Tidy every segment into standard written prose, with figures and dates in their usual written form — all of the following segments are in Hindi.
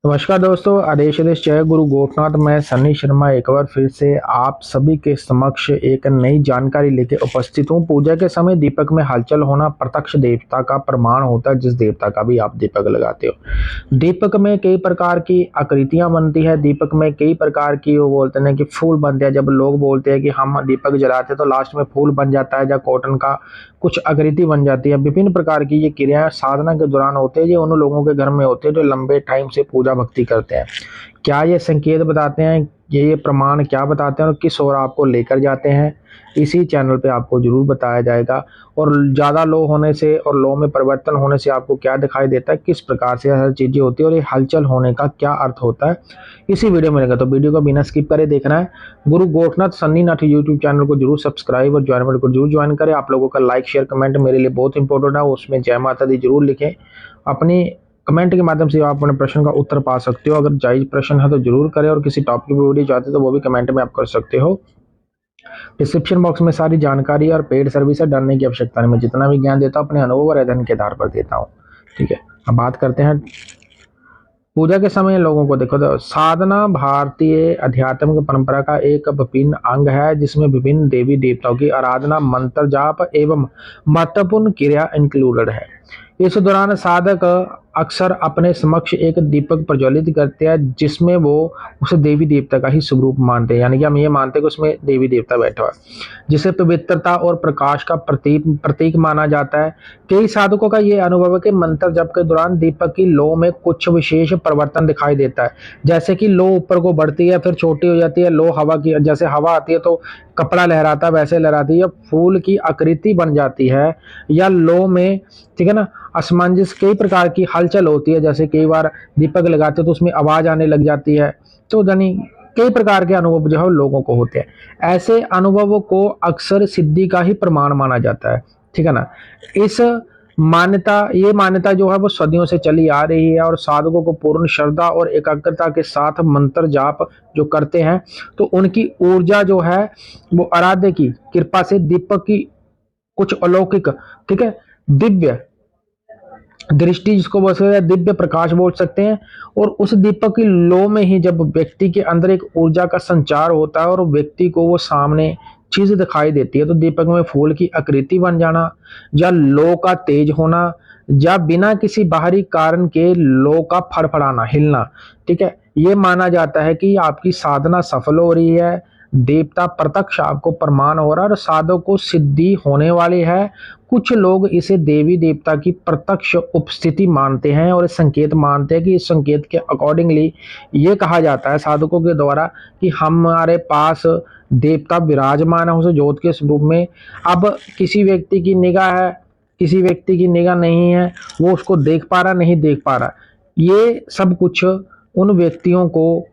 नमस्कार दोस्तों, आदेश आदेश जय गुरु गोरखनाथ। मैं सन्नी शर्मा एक बार फिर से आप सभी के समक्ष एक नई जानकारी लेके उपस्थित हूँ। पूजा के समय दीपक में हलचल होना प्रत्यक्ष देवता का प्रमाण होता है, जिस देवता का भी आप दीपक लगाते हो। दीपक में कई प्रकार की आकृतियां बनती है। दीपक में कई प्रकार की वो बोलते हैं कि फूल बनते हैं। जब लोग बोलते हैं कि हम दीपक जलाते हैं तो लास्ट में फूल बन जाता है या कॉटन का कुछ आकृति बन जाती है। विभिन्न प्रकार की ये क्रियाएं साधना के दौरान होते हैं। ये उन लोगों के घर में होते हैं जो लंबे टाइम से पूजा भक्ति करते हैं। क्या ये संकेत बताते हैं, ये प्रमाण क्या बताते हैं और किस ओर आपको लेकर जाते हैं, इसी चैनल पे आपको जरूर बताया जाएगा। और ज़्यादा लो होने से और लो में परिवर्तन होने से आपको क्या दिखाई देता है, किस प्रकार से हर चीज़ें होती है और ये हलचल होने का क्या अर्थ होता है, इसी वीडियो में रहेगा। तो वीडियो को बिना स्किप करे देखना है। गुरु गोरखनाथ सन्नी नाथ यूट्यूब चैनल को जरूर सब्सक्राइब और ज्वाइन बटन को जरूर ज्वाइन करें। आप लोगों का लाइक शेयर कमेंट मेरे लिए बहुत इंपॉर्टेंट है। उसमें जय माता दी जरूर लिखें। अपनी कमेंट के माध्यम से आप अपने प्रश्न का उत्तर पा सकते हो। अगर जायज प्रश्न है तो जरूर करें और किसी टॉपिक पे वीडियो चाहते हो तो वो भी कमेंट में आप कर सकते हो। डिस्क्रिप्शन बॉक्स में सारी जानकारी और पेड सर्विस डालने की आवश्यकता नहीं। मैं जितना भी ज्ञान देता हूँ अपने अनुभव और अध्ययन के आधार पर देता हूँ। ठीक है, अब बात करते हैं पूजा के समय लोगों को। देखो तो साधना भारतीय आध्यात्मिक परंपरा का एक विभिन्न अंग है, जिसमें विभिन्न देवी देवताओं की आराधना, मंत्र जाप एवं महत्वपूर्ण क्रिया इंक्लूडेड है। इस दौरान साधक अक्सर अपने समक्ष एक दीपक प्रज्वलित करते हैं, जिसमें वो उसे देवी देवता का ही स्वरूप मानते हैं। यानी कि हम ये मानते हैं कि उसमें देवी देवता बैठा हुआ है, जिसे पवित्रता और प्रकाश का प्रतीक माना जाता है। कई साधकों का ये अनुभव है कि मंत्र जप के दौरान दीपक की लौ में कुछ विशेष परिवर्तन दिखाई देता है। जैसे कि लौ ऊपर को बढ़ती है, फिर छोटी हो जाती है। लौ हवा की, जैसे हवा आती है तो कपड़ा लहराता है, वैसे लहराती है। फूल की आकृति बन जाती है या लौ में, ठीक है ना, असमंजस, कई प्रकार की हलचल होती है। जैसे कई बार दीपक लगाते हैं तो उसमें आवाज आने लग जाती है। तो यानी कई प्रकार के अनुभव जो है लोगों को होते हैं। ऐसे अनुभवों को अक्सर सिद्धि का ही प्रमाण माना जाता है। ठीक है ना। इस ये मान्यता जो है वो सदियों से चली आ रही है और साधकों को पूर्ण श्रद्धा और एकाग्रता के साथ मंत्र जाप जो करते हैं तो उनकी ऊर्जा जो है वो आराध्य की कृपा से दीपक की कुछ अलौकिक, ठीक है, दिव्य दृष्टि, जिसको बोल सकते हैं दिव्य प्रकाश बोल सकते हैं। और उस दीपक की लो में ही जब व्यक्ति के अंदर एक ऊर्जा का संचार होता है और व्यक्ति को वो सामने चीज दिखाई देती है, तो दीपक में फूल की आकृति बन जाना या लो का तेज होना या बिना किसी बाहरी कारण के लो का फड़फड़ाना, हिलना, ठीक है, ये माना जाता है कि आपकी साधना सफल हो रही है। देवता प्रत्यक्ष आपको प्रमाण हो रहा है और साधक को सिद्धि होने वाली है। कुछ लोग इसे देवी देवता की प्रत्यक्ष उपस्थिति मानते हैं और इस संकेत मानते हैं कि इस संकेत के अकॉर्डिंगली ये कहा जाता है साधकों के द्वारा कि हमारे पास देवता विराजमान है उसे ज्योत के स्वरूप में। अब किसी व्यक्ति की निगाह है, किसी व्यक्ति की निगाह नहीं है, वो उसको देख पा रहा नहीं देख पा रहा, ये सब कुछ उन व्यक्तियों को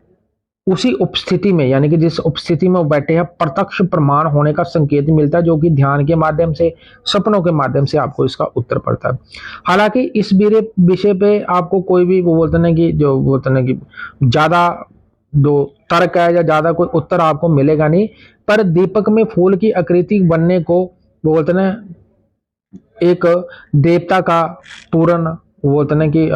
उसी उपस्थिति में, यानी कि जिस उपस्थिति में वो बैठे हैं, प्रत्यक्ष प्रमाण होने का संकेत मिलता है, जो कि ध्यान के माध्यम से, सपनों के माध्यम से आपको इसका उत्तर पड़ता है। हालांकि इस विषय पे आपको कोई भी वो बोलते हैं कि जो बोलते हैं कि ज्यादा जो तर्क है या ज्यादा कोई उत्तर आपको मिलेगा नहीं। पर दीपक में फूल की आकृति बनने को वो बोलते हैं एक देवता का पूर्ण वो बोलते हैं कि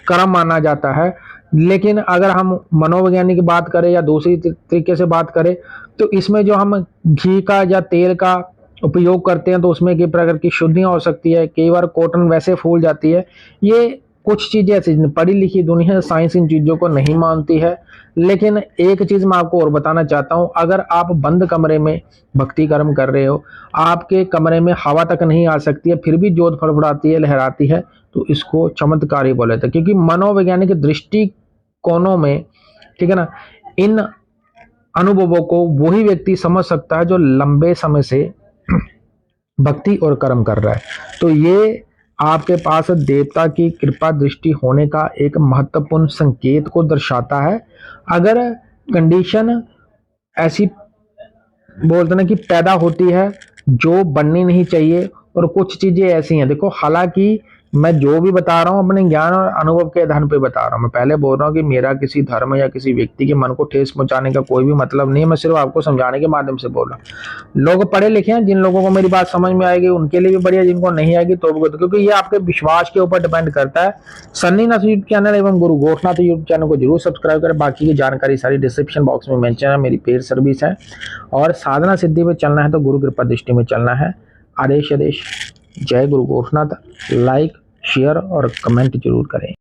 कर्म माना जाता है। लेकिन अगर हम मनोवैज्ञानिक की बात करें या दूसरी तरीके से बात करें तो इसमें जो हम घी का या तेल का उपयोग करते हैं तो उसमें कई प्रकार की शुद्धियां हो सकती है। कई बार कॉटन वैसे फूल जाती है। ये कुछ चीजें ऐसी, पढ़ी लिखी दुनिया साइंस इन चीजों को नहीं मानती है। लेकिन एक चीज मैं आपको और बताना चाहता हूं, अगर आप बंद कमरे में भक्ति कर्म कर रहे हो, आपके कमरे में हवा तक नहीं आ सकती है, फिर भी जोत फड़फड़ाती है, लहराती है, तो इसको चमत्कारी बोले थे। क्योंकि मनोवैज्ञानिक दृष्टिकोणों में, ठीक है ना, इन अनुभवों को वही व्यक्ति समझ सकता है जो लंबे समय से भक्ति और कर्म कर रहा है। तो ये आपके पास देवता की कृपा दृष्टि होने का एक महत्वपूर्ण संकेत को दर्शाता है। अगर कंडीशन ऐसी बोलते ना कि पैदा होती है जो बननी नहीं चाहिए और कुछ चीजें ऐसी हैं, देखो, हालांकि मैं जो भी बता रहा हूँ अपने ज्ञान और अनुभव के आधार पे बता रहा हूँ। मैं पहले बोल रहा हूँ कि मेरा किसी धर्म या किसी व्यक्ति के मन को ठेस पहुंचाने का कोई भी मतलब नहीं है, मैं सिर्फ आपको समझाने के माध्यम से बोल रहा हूँ। लोग पढ़े लिखे हैं, जिन लोगों को मेरी बात समझ में आएगी उनके लिए भी बढ़िया, जिनको नहीं आएगी तो भी, क्योंकि ये आपके विश्वास के ऊपर डिपेंड करता है। सन्नी नाथ यूट्यूब चैनल एवं गुरु गोरखनाथ यूट्यूब चैनल को जरूर सब्सक्राइब करें। बाकी की जानकारी सारी डिस्क्रिप्शन बॉक्स में मेंशन है। मेरी पेड सर्विस है और साधना सिद्धि में चलना है तो गुरु कृपा दृष्टि में चलना है। आदेश आदेश। जय गुरु गोरखनाथ। लाइक शेयर और कमेंट जरूर करें।